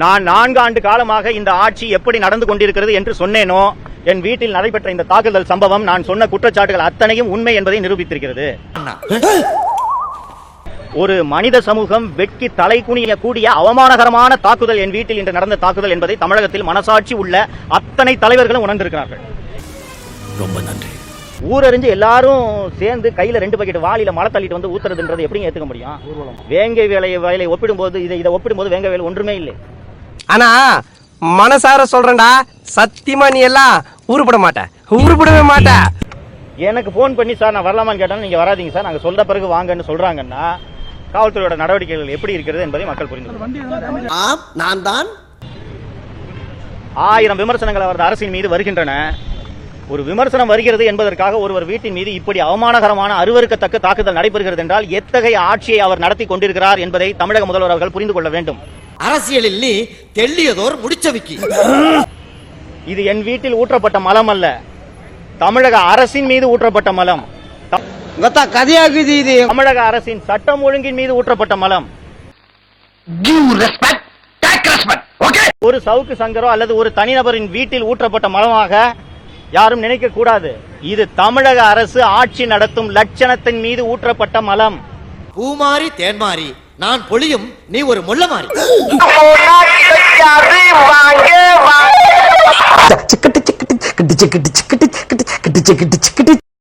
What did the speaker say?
நான் 4 ஆண்டு காலமாக இந்த ஆட்சி எப்படி நடந்து கொண்டிருக்கிறது என்று சொன்னேனோ, என் வீட்டில் நடைபெற்ற இந்த தாக்குதல் சம்பவம் நான் சொன்ன குற்றச்சாட்டுகள் அத்தனையும் உண்மை என்பதை நிரூபித்திருக்கிறது. ஒரு மனித சமூகம் வெட்கி தலை குனிய கூடிய அவமானகரமான தாக்குதல் என் வீட்டில் இன்று நடந்த தாக்குதல் என்பதை தமிழகத்தில் மனசாட்சி உள்ள அத்தனை தலைவர்களும் உணர்ந்திருக்கிறார்கள். ரொம்ப நன்றி. ஊரறிஞ்சு எல்லாரும் சேர்ந்து கையில 2 பக்கெட் வாளியில மழை தள்ளிட்டு வந்து ஊத்துறதுன்றது எப்படி ஏத்துக்க முடியும்? வேங்கை வேலை ஒப்பிடும்போது இதை ஒப்பிடும்போது வேங்கை வேலை ஒன்றுமே இல்லை. ஆனா மனசார சொல்றேன்டா, சத்தியமா நீ எல்லாம் உருப்படவே மாட்ட. எனக்கு போன் பண்ணி சார் நான் வரலாமான்னு கேட்டாலும் நீங்க வராதீங்க சார், நாங்க சொல்ற பிறகு வாங்கன்னு சொல்றாங்கன்னா காவல்துறையோட நடவடிக்கைகள் எப்படி இருக்கிறது என்பதை மக்கள் புரிந்து. நான் தான் 1000 விமர்சனங்கள் அவரது அரசின் மீது வருகின்றன. ஒரு விமர்சனம் வருகிறது என்பதற்காக ஒருவர் வீட்டின் மீது இப்படி அவமானகரமான அருவருக்கத்தக்க தாக்குதல் நடைபெறுகிறது என்றால் எத்தகைய ஆட்சியை அவர் நடத்தி கொண்டிருக்கிறார் என்பதை தமிழக முதல்வர் அவர்கள் புரிந்து கொள்ள வேண்டும். அரசியலில் நீ தெள்ளியதோர் முடிச்சவிக்கி. இது என் வீட்டில் ஊற்றப்பட்ட மலம் அல்ல, தமிழக அரசின் மீது ஊற்றப்பட்ட மலம். கதையாகுது இது. தமிழக அரசின் சட்டம் ஒழுங்கின் மீது ஊற்றப்பட்ட மலம். ஒரு சவுக்கு சங்கரோ அல்லது ஒரு தனிநபரின் வீட்டில் ஊற்றப்பட்ட மலமாக யாரும் நினைக்க கூடாது. இது தமிழக அரசு ஆட்சி நடத்தும் லட்சணத்தின் மீது ஊற்றப்பட்ட மலம். பூமாரி தேன்மாரி, நான் பொழியும், நீ ஒரு முள்ள மாறி.